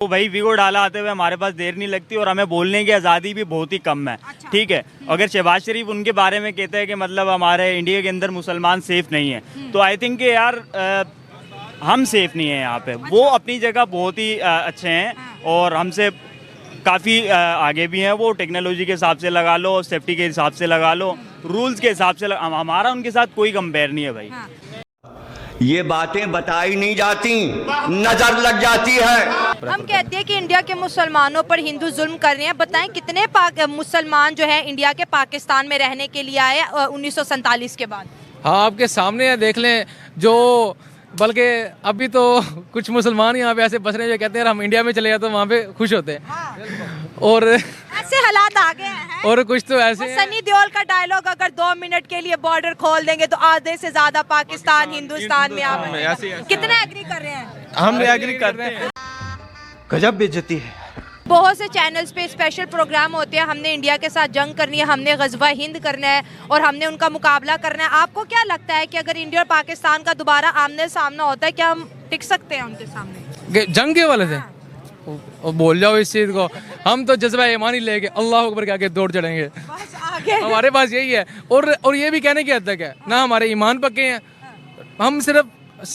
तो भाई वीडियो डाला आते हुए हमारे पास देर नहीं लगती और हमें बोलने की आज़ादी भी बहुत ही कम है। ठीक है, अगर शहबाज शरीफ उनके बारे में कहते हैं कि मतलब हमारे इंडिया के अंदर मुसलमान सेफ नहीं है, तो आई थिंक कि यार हम सेफ नहीं है यहाँ पे। वो अपनी जगह बहुत ही अच्छे हैं और हमसे काफ़ी आगे भी हैं। वो टेक्नोलॉजी के हिसाब से लगा लो, सेफ्टी के हिसाब से लगा लो, रूल्स के हिसाब से हमारा उनके साथ कोई कंपेयर नहीं है भाई। ये बातें बताई नहीं जाती, नजर लग जाती है। हम कहते हैं कि इंडिया के मुसलमानों पर हिंदू जुल्म कर रहे हैं। बताएं कितने मुसलमान जो है इंडिया के पाकिस्तान में रहने के लिए आए 1947 के बाद? हाँ, आपके सामने है, देख लें। जो बल्कि अभी तो कुछ मुसलमान यहाँ पे ऐसे बस रहे हैं जो कहते हैं हम इंडिया में चले जाए तो वहाँ पे खुश होते हैं। हाँ। और ऐसे हालात आ गए हैं। और कुछ तो ऐसे सनी देओल का डायलॉग, अगर 2 मिनट के लिए बॉर्डर खोल देंगे तो आधे से ज्यादा पाकिस्तान हिंदुस्तान में आ गए। कितने एग्री कर रहे हैं? हम एग्री करते हैं। गजब बेइज्जती है। बहुत से चैनल्स पे स्पेशल प्रोग्राम होते हैं, हमने इंडिया के साथ जंग करनी है, हमने गज़वा हिंद करना है और हमने उनका मुकाबला करना है। आपको क्या लगता है कि अगर इंडिया और पाकिस्तान का दोबारा आमने सामना होता है, क्या हम टिक सकते हैं उनके सामने? जंग के वाले थे और बोल जाओ इस चीज़ को, हम तो जज्बा ईमान ही लेके अल्लाह अकबर के आगे दौड़ चढ़ेंगे। बस आगे हमारे पास यही है। और ये भी कहने की हद तक है ना, हमारे ईमान पक्के हैं। हम सिर्फ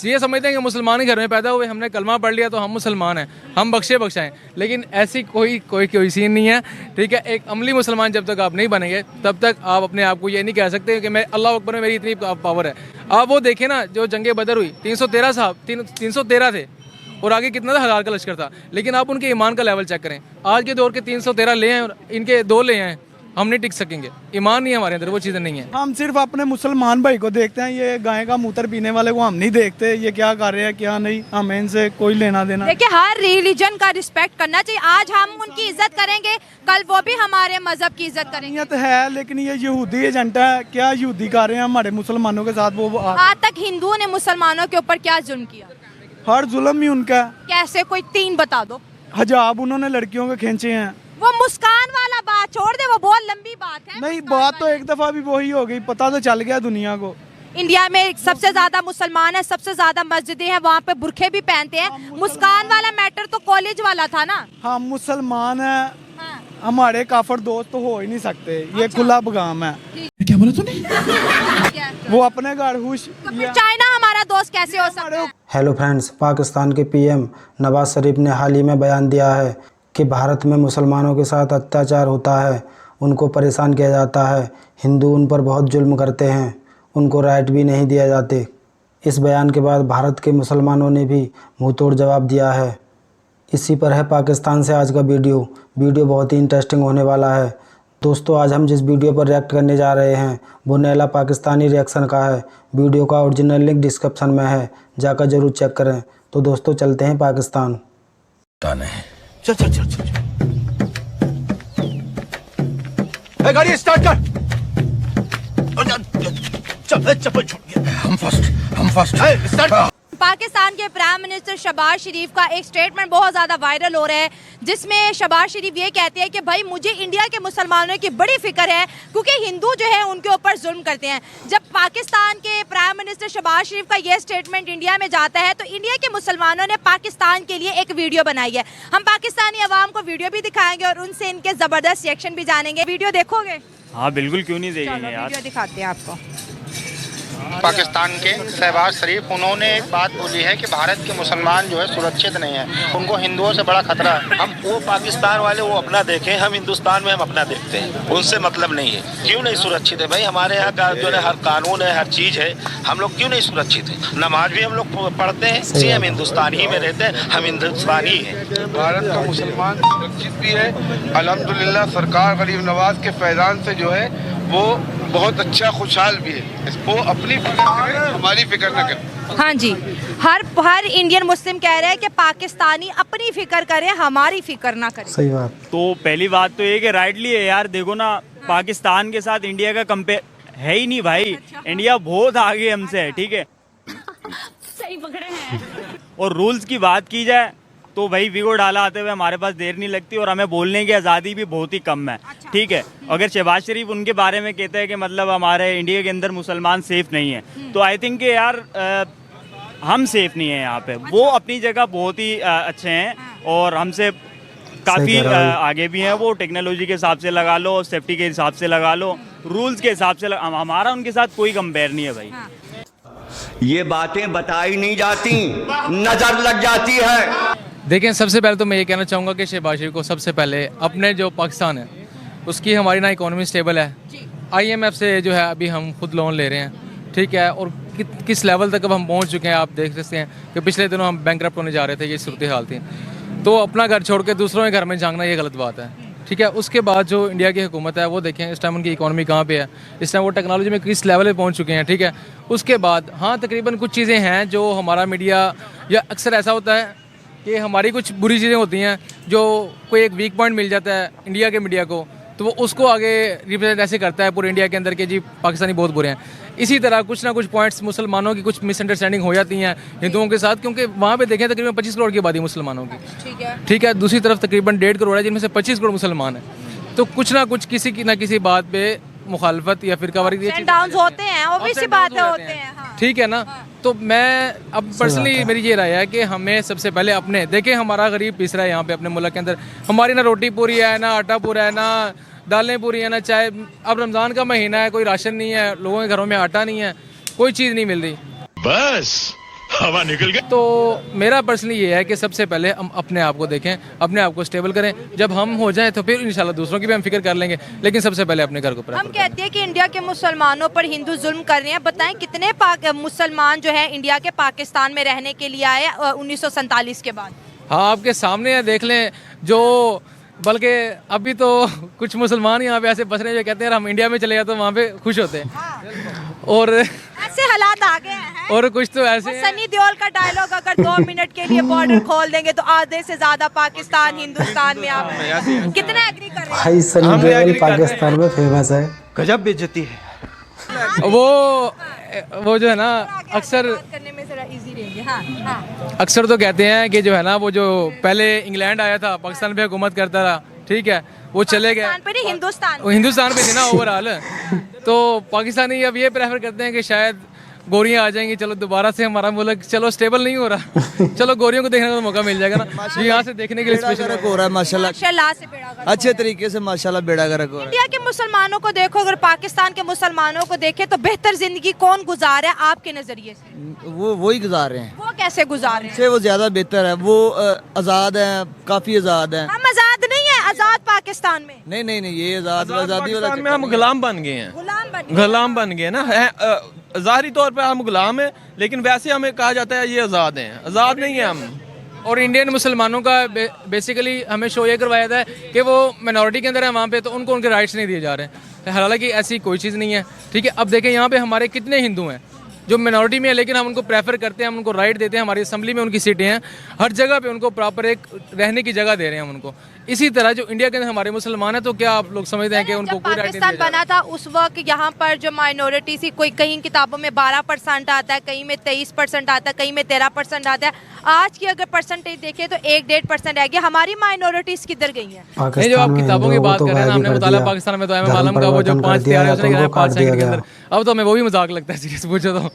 ये समझते हैं कि मुसलमान ही घर में पैदा हुए, हमने कलमा पढ़ लिया तो हम मुसलमान हैं, हम बख्शे बख्शाएं। लेकिन ऐसी कोई सीन नहीं है। ठीक है, एक अमली मुसलमान जब तक आप नहीं बनेंगे तब तक आप अपने आप को ये नहीं कह सकते कि मैं अल्लाह अकबर में मेरी इतनी पावर है। आप वो देखें ना, जो जंगे बदर हुई 313 साहब 313 थे और आगे कितना था, 1000 का लश्कर था। लेकिन आप उनके ईमान का लेवल चेक करें, आज के दौर के 313 ले हैं और इनके 2 ले हैं, हम नहीं टिक सकेंगे। ईमान नहीं है हमारे अंदर, वो चीज़ें नहीं है। हम सिर्फ अपने मुसलमान भाई को देखते हैं, ये गाय का मूत्र पीने वाले को हम नहीं देखते, ये क्या कर रहे हैं क्या नहीं, हमें इनसे कोई लेना देना। देखिए, हर रिलीजन का रिस्पेक्ट करना चाहिए। आज हम उनकी इज्जत करेंगे, कल वो भी हमारे मजहब की इज्जत करेंगे। नियत है, लेकिन ये यहूदी एजेंडा है, क्या यहूदी कर रहे हैं हमारे मुसलमानों के साथ। वो आज तक हिंदुओं ने मुसलमानों के ऊपर क्या जुल्म किया? हर जुल्म ही उनका है। कैसे, कोई 3 बता दो। हिजाब उन्होंने लड़कियों के खींचे हैं। वो मुस्कान वाला बात छोड़ दे, वो बहुत लंबी बात है। नहीं, बात तो एक दफा भी वही हो गई, पता तो चल गया दुनिया को। इंडिया में सबसे ज्यादा मुसलमान है, सबसे ज्यादा मस्जिदें हैं, वहाँ पे बुरखे भी पहनते हैं। मुस्कान वाला मैटर तो कॉलेज वाला था ना। हम मुसलमान है, हाँ। हमारे काफर दोस्त तो हो ही नहीं सकते। ये खुला पैगाम है। क्या बोला तूने? वो अपने घर खुश। चाइना हमारा दोस्त कैसे हो सकता है? हेलो फ्रेंड्स, पाकिस्तान के पीएम नवाज शरीफ ने हाल ही में बयान दिया है कि भारत में मुसलमानों के साथ अत्याचार होता है, उनको परेशान किया जाता है, हिंदू उन पर बहुत जुल्म करते हैं, उनको राइट भी नहीं दिए जाते। इस बयान के बाद भारत के मुसलमानों ने भी मुंहतोड़ जवाब दिया है। इसी पर है पाकिस्तान से आज का वीडियो बहुत ही इंटरेस्टिंग होने वाला है। दोस्तों, आज हम जिस वीडियो पर रिएक्ट करने जा रहे हैं वो नैला पाकिस्तानी रिएक्शन का है। वीडियो का ओरिजिनल लिंक डिस्क्रिप्शन में है, जाकर जरूर चेक करें। तो दोस्तों, चलते हैं पाकिस्तान। चल चल चल चल गाड़ी स्टार्ट कर। चल चप्पल छूट गया। हम फर्स्ट स्टार्ट। पाकिस्तान के प्राइम मिनिस्टर शहबाज शरीफ का एक स्टेटमेंट बहुत ज़्यादा वायरल हो रहा है, जिसमें शहबाज शरीफ ये कहते हैं कि भाई मुझे इंडिया के मुसलमानों की बड़ी फिक्र है, क्योंकि हिंदू जो है उनके ऊपर जुल्म करते हैं। जब पाकिस्तान के प्राइम मिनिस्टर शहबाज शरीफ का ये स्टेटमेंट इंडिया में जाता है तो इंडिया के मुसलमानों ने पाकिस्तान के लिए एक वीडियो बनाई है। हम पाकिस्तानी अवाम को वीडियो भी दिखाएंगे और उनसे इनके ज़बरदस्त रिएक्शन भी जानेंगे। वीडियो देखोगे? हाँ बिल्कुल, क्यों नहीं देखेंगे यार। वीडियो दिखाते हैं आपको। पाकिस्तान के शहबाज शरीफ, उन्होंने एक बात बोली है कि भारत के मुसलमान जो है सुरक्षित नहीं है, उनको हिंदुओं से बड़ा खतरा है। हम वो पाकिस्तान वाले वो अपना देखें, हम हिंदुस्तान में हम अपना देखते हैं, उनसे मतलब नहीं है। क्यों नहीं सुरक्षित है भाई? हमारे यहाँ का जो है हर कानून है, हर चीज़ है, हम लोग क्यों नहीं सुरक्षित है? नमाज भी हम लोग पढ़ते हैं, इसलिए हम हिंदुस्तान ही में रहते हैं, हम हिंदुस्तानी हैं। भारत का मुसलमान सुरक्षित भी है अल्हम्दुलिल्लाह। सरकार गरीब नवाज के फैजान से जो है वो बहुत अच्छा खुशहाल भी है। इसको अपनी फिक्र करें, हमारी फिक्र न करें। हाँ जी, हर इंडियन मुस्लिम कह रहे हैं कि पाकिस्तानी अपनी फिक्र करें, हमारी फिक्र ना करें। सही बात। तो पहली बात तो ये कि राइटली है यार। देखो ना, पाकिस्तान के साथ इंडिया का कंपेयर है ही नहीं भाई। इंडिया बहुत आगे हमसे है, ठीक है। सही पकड़े हैं। और रूल्स की बात की जाए तो भाई वीडियो डाला आते हुए हमारे पास देर नहीं लगती और हमें बोलने की आज़ादी भी बहुत ही कम है। ठीक है, अगर शहबाज शरीफ उनके बारे में कहते हैं कि मतलब हमारे इंडिया के अंदर मुसलमान सेफ नहीं है, तो आई थिंक कि यार हम सेफ नहीं है यहाँ पे। वो अपनी जगह बहुत ही अच्छे हैं और हमसे काफ़ी आगे भी हैं। वो टेक्नोलॉजी के हिसाब से लगा लो, सेफ्टी के हिसाब से लगा लो, रूल्स के हिसाब से हमारा उनके साथ कोई कंपेयर नहीं है भाई। ये बातें बताई नहीं जाती, नजर लग जाती है। देखें, सबसे पहले तो मैं ये कहना चाहूँगा कि शहबाज शरीफ को सबसे पहले अपने जो पाकिस्तान है उसकी हमारी ना इकोनॉमी स्टेबल है। IMF से जो है अभी हम खुद लोन ले रहे हैं, ठीक है, और किस लेवल तक अब हम पहुँच चुके हैं आप देख सकते हैं कि पिछले दिनों हम बैंकरप्ट होने जा रहे थे, ये सूरत हाल थी। तो अपना घर छोड़ के दूसरों के घर में झांकना ये गलत बात है, ठीक है। उसके बाद जो इंडिया की हुकूमत है वो देखें इस टाइम उनकी इकोनॉमी कहाँ पे है, इस टाइम वो टेक्नोलॉजी में किस लेवल पे पहुंच चुके हैं, ठीक है। उसके बाद हाँ तकरीबन कुछ चीज़ें हैं जो हमारा मीडिया या अक्सर ऐसा होता है कि हमारी कुछ बुरी चीज़ें होती हैं जो कोई एक वीक पॉइंट मिल जाता है इंडिया के मीडिया को, तो वो उसको आगे रिप्रेजेंट ऐसे करता है पूरे इंडिया के अंदर के जी पाकिस्तानी बहुत बुरे हैं। इसी तरह कुछ ना कुछ पॉइंट्स मुसलमानों की कुछ मिसअंडरस्टैंडिंग हो जाती हैं हिंदुओं के साथ, क्योंकि वहाँ पे देखें तकरीबन 25 करोड़ की आबादी मुसलमानों की, ठीक है। दूसरी तरफ तकरीबन 1.5 करोड़ है जिनमें से 25 करोड़ मुसलमान हैं। तो कुछ ना कुछ किसी की ना किसी बात पे मुखालफत या फिरकावारी होते हैं, obviously बातें होते हैं, हाँ। ठीक है ना। तो मैं अब पर्सनली मेरी ये राय है कि हमें सबसे पहले अपने देखें, हमारा गरीब पिस रहा है यहाँ पे अपने मुल्क के अंदर, हमारी ना रोटी पूरी है, ना आटा पूरा है, ना दालें पूरी है, ना चाय। अब रमज़ान का महीना है, कोई राशन नहीं है, लोगों के घरों में आटा नहीं है, कोई चीज़ नहीं मिल रही, बस हवा निकल गई। तो मेरा पर्सनली ये है कि सबसे पहले हम अपने आप को देखें, अपने आप को स्टेबल करें। जब हम हो जाएं तो फिर इंशाल्लाह दूसरों की भी हम फिक्र कर लेंगे, लेकिन सबसे पहले अपने घर को हम कहते हैं कि इंडिया के मुसलमानों पर हिंदू जुल्म कर रहे हैं। बताएं कितने मुसलमान जो है इंडिया के पाकिस्तान में रहने के लिए आए 1947 के बाद? हाँ, आपके सामने है, देख लें। जो बल्कि अभी तो कुछ मुसलमान यहाँ पे ऐसे बस रहे हैं जो कहते हैं हम इंडिया में चले जाए तो वहाँ पे खुश होते हैं, और ऐसे हालात आ गए हैं। और कुछ तो ऐसे सनी देओल का डायलॉग अगर 2 मिनट के लिए बॉर्डर खोल देंगे तो आधे से ज्यादा पाकिस्तान हिंदुस्तान में आप कितने एग्री कर रहे हैं? भाई सनी देओल पाकिस्तान में फेमस है, गजब बेइज्जती है। वो जो है ना अक्सर करने में जरा इजी रहेंगे। हाँ, हाँ। अक्सर तो कहते हैं कि जो है ना वो जो पहले इंग्लैंड आया था पाकिस्तान पे हुकूमत करता रहा, ठीक है, वो चले गए हिंदुस्तान पे थी ना ओवरऑल। तो पाकिस्तानी अब ये प्रेफर करते हैं कि शायद गोरियां आ जाएंगी, चलो दोबारा से हमारा मुल्क चलो स्टेबल नहीं हो रहा, चलो गोरियों को देखने का मौका मिल जाएगा ना। यहाँ से देखने के लिए स्पेशल हो रहा है माशाल्लाह से अच्छे तरीके से माशाल्लाह बेड़ा गर्क हो रहा है। इंडिया के मुसलमानों को देखो, अगर पाकिस्तान के मुसलमानों को देखे तो बेहतर जिंदगी कौन गुजार है आपके नजरिए से? वो ही गुजार रहे हैं। वो कैसे गुजार रहे हैं? से वो ज्यादा बेहतर है, वो आजाद है, काफी आजाद है। हम आजाद नहीं है, आजाद पाकिस्तान में नहीं, ये आजादी वाला में हम गुलाम बन गए हैं, गुलाम बन गए ना। ज़ाहिरी तौर पे हम गुलाम हैं, लेकिन वैसे हमें कहा जाता है ये आज़ाद हैं, आज़ाद नहीं है हम। और इंडियन मुसलमानों का बेसिकली हमें शो ये करवाया था कि वो मिनॉरिटी के अंदर है वहाँ पे, तो उनको उनके राइट्स नहीं दिए जा रहे हैं। हालांकि ऐसी कोई चीज़ नहीं है, ठीक है। अब देखें यहाँ पे हमारे कितने हिंदू हैं जो मिनॉरिटी में है, लेकिन हम उनको प्रेफर करते हैं, हम उनको राइट देते हैं, हमारी असम्बली में उनकी सीटें हैं, हर जगह पे उनको प्रॉपर एक रहने की जगह दे रहे हैं हम उनको। इसी तरह जो इंडिया के अंदर हमारे मुसलमान हैं, तो क्या आप लोग समझते हैं कि उनको कोई राइट नहीं दिया जा रहा? पाकिस्तान बना था उस वक्त यहाँ पर जो माइनॉरिटी थी, कोई कहीं किताबों में 12% आता है, कहीं में 23% आता है, कहीं में 13% आता है। आज की अगर परसेंटेज देखें तो 1-1.5% रह गया। हमारी माइनॉरिटीज किधर गई हैं? नहीं, जो आप किताबों की बात कर रहे हैं ना, हमने मुताला पाकिस्तान में तो एम आलम का वो जो 5 तैयार है उसने गिराया 5 सेकंड के अंदर। अब तो हमें वो भी मजाक लगता है सीरियस पूछो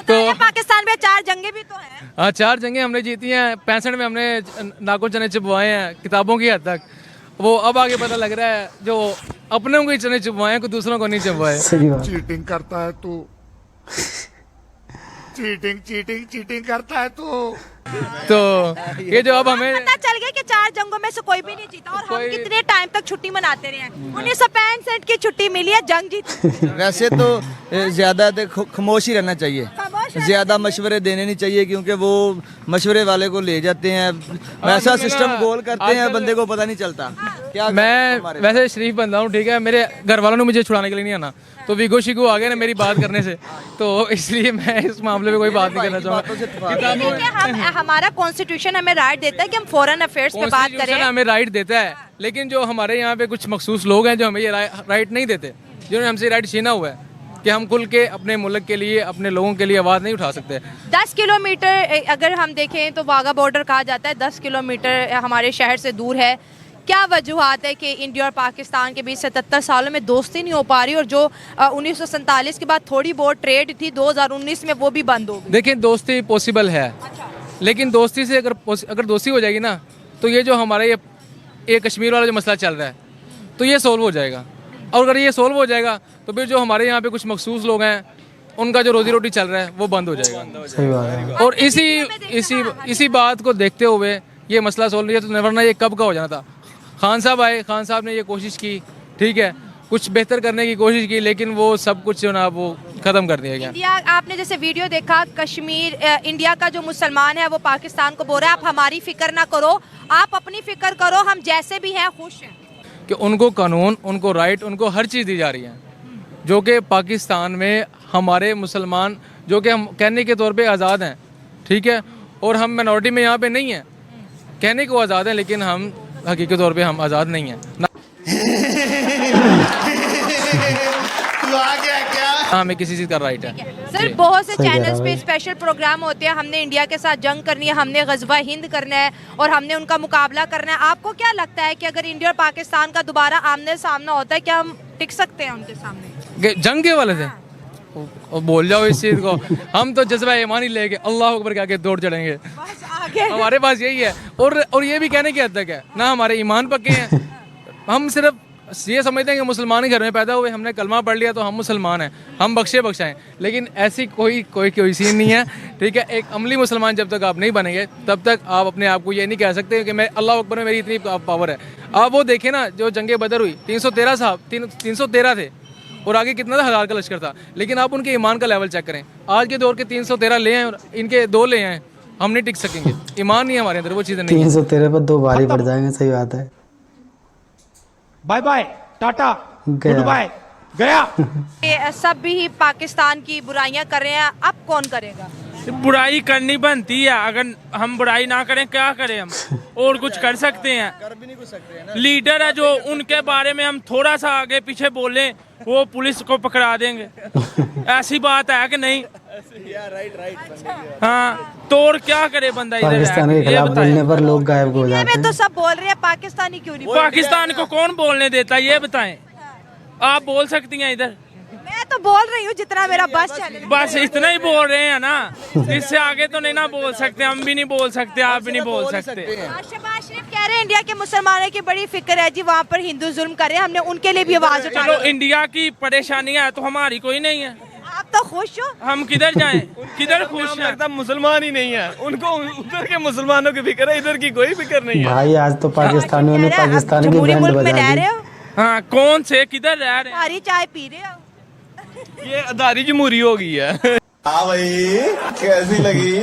तो पाकिस्तान में 4 जंगें भी तो हैं। हाँ, 4 जंगें हमने जीती हैं, 65 में हमने नाको चने चुपवाए हैं किताबों की हद तक। वो अब आगे पता लग रहा है जो अपने को ही चने चुपवाए हैं, कोई दूसरों को नहीं चुपवाए। चीटिंग करता है तू, चीटिंग करता है तो ये जो अब हमें पता चल गया कि 4 जंगों में से कोई भी नहीं जीता, और हम कितने टाइम तक छुट्टी मनाते रहे हैं। 1965 की छुट्टी मिली है, जंग जीती। वैसे तो ज्यादा खामोश ही रहना चाहिए, ज्यादा मशवरे देने नहीं चाहिए, क्योंकि वो मशवरे वाले को ले जाते हैं, वैसा सिस्टम गोल करते हैं, बंदे को पता नहीं चलता क्या। मैं वैसे शरीफ बंदा हूँ, ठीक है, मेरे घर वालों ने मुझे छुड़ाने के लिए नहीं आना, तो विगो शिगो आ गए ना मेरी बात करने से, तो इसलिए मैं इस मामले में कोई बात नहीं करना चाहूँगा। हमारा कॉन्स्टिट्यूशन हमें राइट देता है कि हम फॉरेन अफेयर्स पे बात करें, हमें राइट देता है, लेकिन जो हमारे यहाँ पे कुछ मखसूस लोग हैं जो हमें ये राइट नहीं देते, जिन्होंने हमसे राइट छीना हुआ है कि हम खुल के अपने मुल्क के लिए, अपने लोगों के लिए आवाज़ नहीं उठा सकते। 10 किलोमीटर अगर हम देखें तो वाघा बॉर्डर कहा जाता है, 10 किलोमीटर हमारे शहर से दूर है। क्या वजूहत है कि इंडिया और पाकिस्तान के बीच 77 सालों में दोस्ती नहीं हो पा रही, और जो 1947 के बाद थोड़ी बहुत ट्रेड थी 2019 में वो भी बंद हो गई? देखिए, दोस्ती पॉसिबल है, लेकिन दोस्ती से अगर दोस्ती हो जाएगी ना, तो ये जो हमारा ये कश्मीर वाला जो मसला चल रहा है, तो ये सोल्व हो जाएगा। और अगर ये सोल्व हो जाएगा तो फिर जो हमारे यहाँ पे कुछ मखसूस लोग हैं, उनका जो रोजी रोटी चल रहा है वो बंद हो जाएगा। सही बात है। और इसी बात को देखते हुए ये मसला सोल्व नहीं है, तो वरना ये कब का हो जाना था। खान साहब आए, खान साहब ने ये कोशिश की, ठीक है, कुछ बेहतर करने की कोशिश की, लेकिन वो सब कुछ जो ना वो खत्म कर दिया गया। इंडिया, आपने जैसे वीडियो देखा, कश्मीर इंडिया का जो मुसलमान है वो पाकिस्तान को बोल रहा है आप हमारी फिक्र ना करो, आप अपनी फिक्र करो, हम जैसे भी हैं खुश हैं। कि उनको कानून, उनको राइट, उनको हर चीज़ दी जा रही है, जो कि पाकिस्तान में हमारे मुसलमान जो कि हम कहने के तौर पे आज़ाद हैं, ठीक है, और हम मिनॉरिटी में यहाँ पे नहीं हैं, कहने को आज़ाद हैं, लेकिन हम हकीकी तौर पे हम आज़ाद नहीं हैं। हमें किसी चीज़ का राइट है। सर, बहुत से चैनल्स पे स्पेशल प्रोग्राम होते हैं, हमने इंडिया के साथ जंग करनी है, हमने गज़वा हिंद करना है और हमने उनका मुकाबला करना है। आपको क्या लगता है कि अगर इंडिया और पाकिस्तान का दोबारा आमने सामना होता है, क्या हम टिक सकते हैं उनके सामने? जंग के वाले से और बोल जाओ इस चीज़ को, हम तो जज्बा ईमान ही लेके अल्लाह अकबर के आगे दौड़ चढ़ेंगे, हमारे पास यही है। और ये भी कहने की हद तक है ना, हमारे ईमान पक्के हैं, हम सिर्फ ये समझते हैं कि मुसलमान ही घर में पैदा हुए, हमने कलमा पढ़ लिया तो हम मुसलमान हैं, हम बख्शे बख्शाएं, लेकिन ऐसी कोई सीन नहीं है, ठीक है। एक अमली मुसलमान जब तक आप नहीं बनेंगे, तब तक आप अपने आप को ये नहीं कह सकते कि मैं अल्लाह अकबर में मेरी इतनी पावर है। आप वो देखें ना, जो जंगे बदर हुई, 313 थे, और आगे कितना था, 1000 का लश्कर था, लेकिन आप उनके ईमान का लेवल चेक करें, आज के दौर के 313 ले हैं और इनके 2 ले हैं, हम नहीं टिक सकेंगे, ईमान नहीं है हमारे अंदर, वो चीज़ें नहीं। 313 पर 2 भारी पड़ जाएंगे, सही बात है। Bye bye, tata, good bye, गया। ये सब भी पाकिस्तान की बुराइयां कर रहे हैं, अब कौन करेगा? बुराई करनी बनती है, अगर हम बुराई ना करें क्या करें हम, और कुछ कर सकते हैं? कर भी नहीं कुछ सकते हैं ना। लीडर है जो, उनके बारे में हम थोड़ा सा आगे पीछे बोलें वो पुलिस को पकड़ा देंगे। ऐसी बात है कि नहीं? हाँ, तो और क्या करे बंदा इधर? पाकिस्तान के खिलाफ बोलने पर लोग गायब हो जाते हैं। तो सब बोल रहे हैं, पाकिस्तानी क्यों नहीं? पाकिस्तान को कौन बोलने देता, ये बताएं। आप बोल सकती हैं इधर? मैं तो बोल रही हूँ जितना मेरा बस चले। बस इतना ही बोल रहे हैं ना, इससे आगे तो नहीं ना बोल सकते, हम भी नहीं बोल सकते, आप भी नहीं बोल सकते। शहबाज शरीफ कह रहे हैं इंडिया के मुसलमानों की बड़ी फिक्र है जी, वहाँ पर हिंदू जुल्म कर रहे हैं, हमने उनके लिए भी आवाज उठाई। चलो, इंडिया की परेशानियां है तो हमारी कोई नहीं है। आप तो खुश हो? हम किधर जाएं? किधर खुश हैं? लगता मुसलमान ही नहीं है, उनको उधर के मुसलमानों की फिक्र है, इधर की कोई फिक्र नहीं है। भाई आज तो पाकिस्तानियों ने पाकिस्तान की बैंड बजा दी। हाँ, कौन से किधर रह रहे हैं? हमारी चाय पी रहे हो? ये अदारी जमहूरी हो गई है। हाँ भाई, कैसी लगी?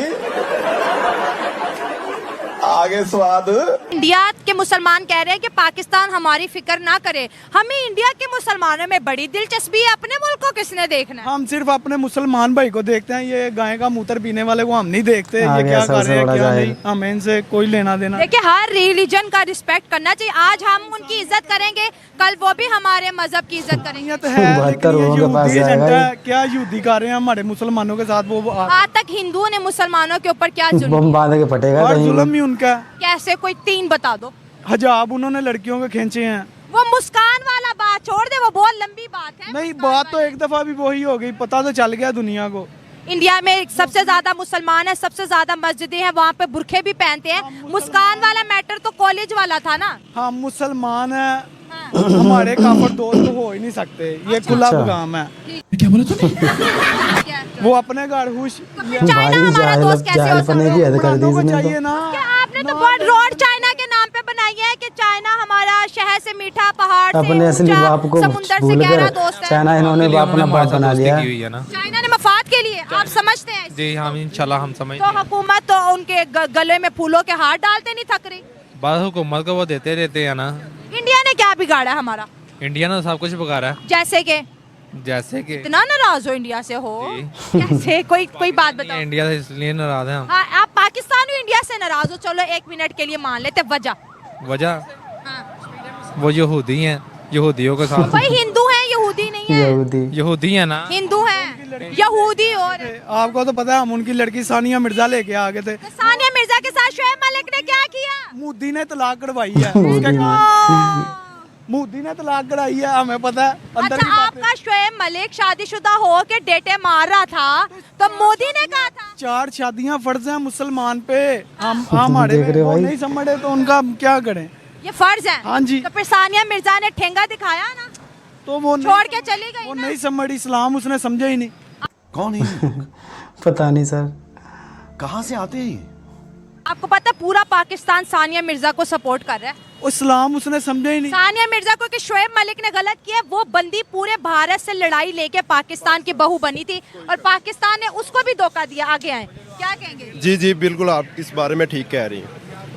आगे स्वाद। इंडिया के मुसलमान कह रहे हैं कि पाकिस्तान हमारी फिक्र ना करे, हमें इंडिया के मुसलमानों में बड़ी दिलचस्पी है, अपने मुल्क को किसने देखना है? हम सिर्फ अपने मुसलमान भाई को देखते हैं, ये गाय का मूत्र पीने वाले को हम नहीं देखते, ये क्या कर रहे हैं क्या नहीं, हमें इनसे कोई लेना देना। देखिए, हर रिलीजन का रिस्पेक्ट करना चाहिए, आज हम उनकी इज्जत करेंगे, कल वो भी हमारे मजहब की इज्जत करेंगे। क्या यहूदी कर रहे हैं हमारे मुसलमानों के साथ? वो आज तक हिंदुओं ने मुसलमानों के ऊपर क्या बम बांध के फटेगा, और जुल्म ही उनका। कैसे? कोई 3 बता दो। हिजाब उन्होंने लड़कियों के खींचे हैं। वो मुस्कान वाला बात छोड़ दे, वो बहुत लंबी बात है। नहीं, बात तो एक दफा भी वही हो गई, पता तो चल गया दुनिया को। इंडिया में सबसे ज्यादा मुसलमान है, सबसे ज्यादा मस्जिदें हैं, वहाँ पे बुरखे भी पहनते हैं। मुस्कान वाला मैटर तो कॉलेज वाला था ना। हाँ, मुसलमान है, हमारे काफर दोस्त तो हो ही नहीं सकते, ये खुला पैगाम है। क्या बोला तूने? वो अपने घर खुश। चाइना हमारा दोस्त कैसे हो सकता है? चाहिए ना। आपने तो बहुत रोड चाइना के नाम पे बनाई है कि चाइना हमारा शहर से मीठा, पहाड़ से अपने असली बाप को समुंदर से गहरा दोस्त है। चाइना इन्होंने अपना बाप बना लिया। चाइना ने मफाद के लिए, आप समझते हैं? जी हाँ, इंशाल्लाह हम समझते तो हुकूमत तो उनके गले में फूलों के हार डालते नहीं थक रही? बस हुकूमत को वो देते रहते हैं ना। इंडिया ने क्या बिगाड़ा हमारा? इंडिया ने सब कुछ बिगाड़ा है। जैसे कि इतना नाराज हो इंडिया से हो? कैसे? कोई बात बताओ। इंडिया से इसलिए नाराज हैं हम। आप पाकिस्तान और इंडिया से नाराज हो, चलो 1 मिनट के लिए मान लेते, वजह वो यहूदी हैं, यहूदियों के साथ। भाई हिंदू हैं, यहूदी नहीं है। यहूदी है ना, हिंदू हैं, यहूदी। और आपको तो पता है, हम उनकी लड़की सानिया मिर्जा लेके आ गए थे। सानिया मिर्जा के साथ शोएब मलिक ने क्या किया? मोदी ने तलाक करवाई है उसके कारण मोदी ने तलाक कराई है, हमें पता है। अंदर अच्छा, की बातें। आपका शोएब मलिक शादीशुदा हो के डेटे मार रहा था तो मोदी ने कहा था 4 शादियां फर्ज हैं मुसलमान पे, हम हमारे में वो नहीं समझे तो उनका क्या करें। ये फर्ज है। हाँ जी। तो फिर सानिया मिर्जा ने ठेंगा दिखाया ना, तो वो छोड़ के चली गई वो ना। नहीं समझ, इस्लाम उसने समझा ही नहीं। कौन है? पता नहीं सर, कहाँ से आते हैं? आपको पता है पूरा पाकिस्तान सानिया मिर्जा को सपोर्ट कर रहा है। इस्लाम उसने समझा ही नहीं। सानिया मिर्जा को कि शोएब मलिक ने गलत किया, वो बंदी पूरे भारत से लड़ाई लेके पाकिस्तान की बहू बनी थी और पाकिस्तान ने उसको भी धोखा दिया। आगे आए, क्या कहेंगे? जी जी बिल्कुल, आप इस बारे में ठीक कह रही हैं,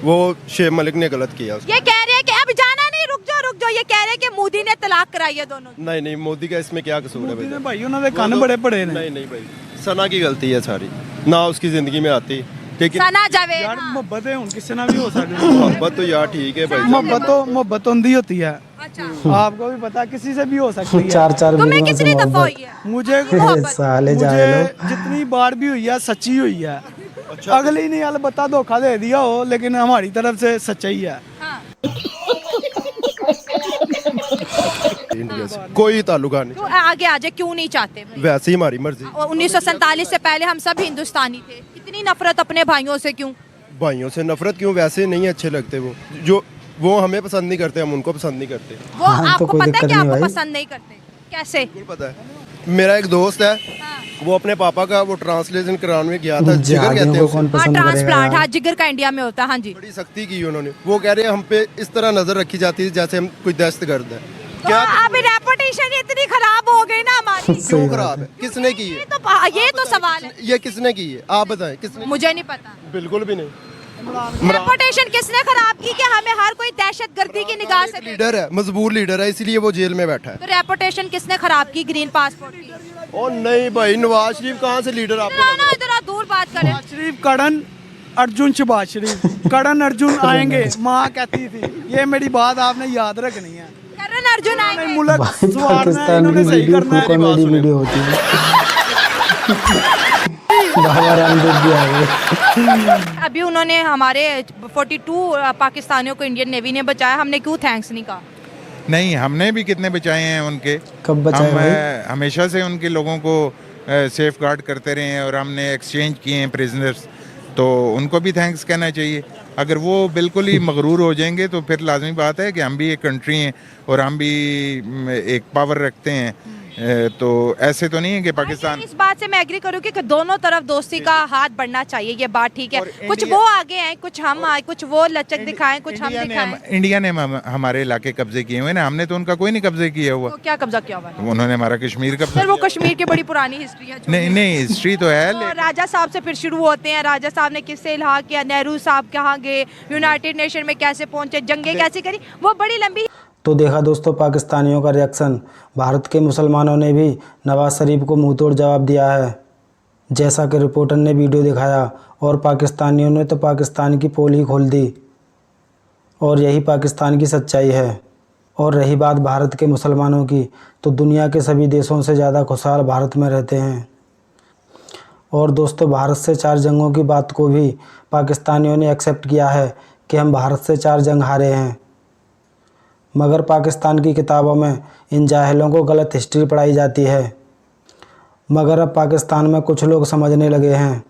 वो शोएब मलिक ने गलत किया। ये कह रहे हैं कि अब जाना नहीं, रुक जाओ। ये कह रहे हैं कि मोदी ने तलाक कराई है दोनों। नहीं नहीं, मोदी का इसमें क्या कसूर है भाई? उन्होंने कान बड़े पड़े ने। नहीं भाई, सना की गलती है सारी, ना उसकी जिंदगी में आती। लेकिन सना जावेद, यार मोहब्बत है उनकी से ना भी हो सकती। मोहब्बत तो यार ठीक है भाई, मोहब्बत होती होती है। अच्छा, आपको भी पता, किसी से भी हो सकती है। 4-4 तुम्हें कितनी दफा हुई है? मुझे साले जाए लोग। जितनी बार भी हुई है सच्ची हुई है। अगली नहीं अलबत्ता धोखा दे दिया हो, लेकिन हमारी तरफ से सच्चाई है। इंडिया से कोई ताल्लुका नहीं। तो आगे आ जाए, क्यों नहीं चाहते? वैसे ही हमारी मर्जी। 1947 से पहले हम सब हिंदुस्तानी थे, इतनी नफरत अपने भाइयों से क्यों? भाइयों से नफरत क्यों? वैसे नहीं अच्छे लगते वो हमें पसंद नहीं करते, हम उनको पसंद नहीं करते। वो आपको पता है कि आपको पसंद नहीं करते? कैसे? पता है, मेरा एक दोस्त है, वो अपने पापा का वो ट्रांसलेशन कराने गया था, जिगर कहते हैं उसे। ट्रांसप्लांट, हाँ, जिगर का इंडिया में होता है। हाँ जी, बड़ी सख्ती की उन्होंने। वो कह रहे हैं हम पे इस तरह नजर रखी जाती है जैसे हम कोई दहशतगर्द है। क्या अभी रेपुटेशन इतनी खराब हो गई ना हमारी? क्यों खराब है? किसने की है? ये तो सवाल है। ये किसने की है, आप बताएं किसने? मुझे नहीं पता, बिल्कुल भी नहीं। रेपुटेशन किसने खराब की कि हमें हर कोई दहशतगर्दी की निगाह से लीडर है, मजबूर लीडर है, इसलिए वो जेल में बैठा है। तो रेपुटेशन किसने खराब की ग्रीन पासपोर्ट की? ओ नहीं भाई, नवाज शरीफ कहाँ से लीडर? आपको इधर दूर बात करें। शरीफ करण अर्जुन, शहबाज शरीफ करण अर्जुन आएंगे, माँ कहती थी। ये मेरी बात आपने याद रखनी है। करण अर्जुन आएंगे। मुल्क पाकिस्तान की वीडियो कॉमेडी वीडियो होती है। अभी उन्होंने हमारे 42 पाकिस्तानियों को इंडियन नेवी ने बचाया, हमने क्यों थैंक्स नहीं कहा? नहीं, हमने भी कितने बचाए हैं उनके। कब बचाए भाई? हमेशा से उनके लोगों को सेफ गार्ड करते रहे हैं और हमने एक्सचेंज किए हैं प्रिजनर्स, तो उनको भी थैंक्स कहना चाहिए। अगर वो बिल्कुल ही मगरूर हो जाएंगे तो फिर लाजमी बात है कि हम भी एक कंट्री हैं और हम भी एक पावर रखते हैं, तो ऐसे तो नहीं है कि पाकिस्तान। इस बात से मैं एग्री करूँगी कि दोनों तरफ दोस्ती का हाथ बढ़ना चाहिए, ये बात ठीक है। कुछ वो आगे हैं, कुछ हम आए, कुछ वो लचक दिखाएं, कुछ हम दिखाएं। इंडिया ने हमारे इलाके कब्जे किए हुए ना, हमने तो उनका कोई नहीं कब्जे किया हुआ। तो क्या कब्जा किया हुआ है? उन्होंने हमारा कश्मीर कब्जा। सर, वो कश्मीर की बड़ी पुरानी हिस्ट्री है। नहीं हिस्ट्री तो है। तो राजा साहब से फिर शुरू होते हैं। राजा साहब ने किससे इल्हा किया, नेहरू साहब कहाँ गए, यूनाइटेड नेशन में कैसे पहुंचे, जंगें कैसे करी, वो बड़ी लंबी। तो देखा दोस्तों पाकिस्तानियों का रिएक्शन। भारत के मुसलमानों ने भी नवाज शरीफ को मुंहतोड़ जवाब दिया है, जैसा कि रिपोर्टर ने वीडियो दिखाया, और पाकिस्तानियों ने तो पाकिस्तान की पोल ही खोल दी, और यही पाकिस्तान की सच्चाई है। और रही बात भारत के मुसलमानों की, तो दुनिया के सभी देशों से ज़्यादा खुशहाल भारत में रहते हैं। और दोस्तों, भारत से 4 जंगों की बात को भी पाकिस्तानियों ने एक्सेप्ट किया है कि हम भारत से 4 जंग हारे हैं, मगर पाकिस्तान की किताबों में इन जाहिलों को गलत हिस्ट्री पढ़ाई जाती है। मगर अब पाकिस्तान में कुछ लोग समझने लगे हैं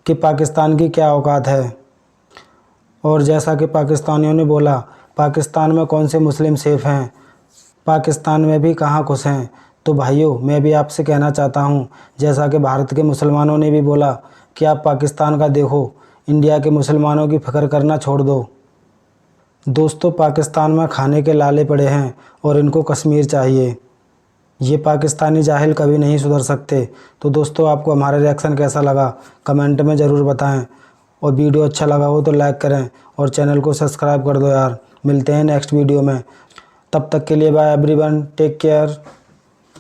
कि पाकिस्तान की क्या औकात है। और जैसा कि पाकिस्तानियों ने बोला, पाकिस्तान में कौन से मुस्लिम सेफ़ हैं, पाकिस्तान में भी कहाँ खुश हैं। तो भाइयों, मैं भी आपसे कहना चाहता हूँ, जैसा कि भारत के मुसलमानों ने भी बोला कि आप पाकिस्तान का देखो, इंडिया के मुसलमानों की फ़िक्र करना छोड़ दो। दोस्तों, पाकिस्तान में खाने के लाले पड़े हैं और इनको कश्मीर चाहिए। ये पाकिस्तानी जाहिल कभी नहीं सुधर सकते। तो दोस्तों, आपको हमारा रिएक्शन कैसा लगा कमेंट में ज़रूर बताएं, और वीडियो अच्छा लगा हो तो लाइक करें और चैनल को सब्सक्राइब कर दो यार। मिलते हैं नेक्स्ट वीडियो में, तब तक के लिए बाय एवरीवन, टेक केयर।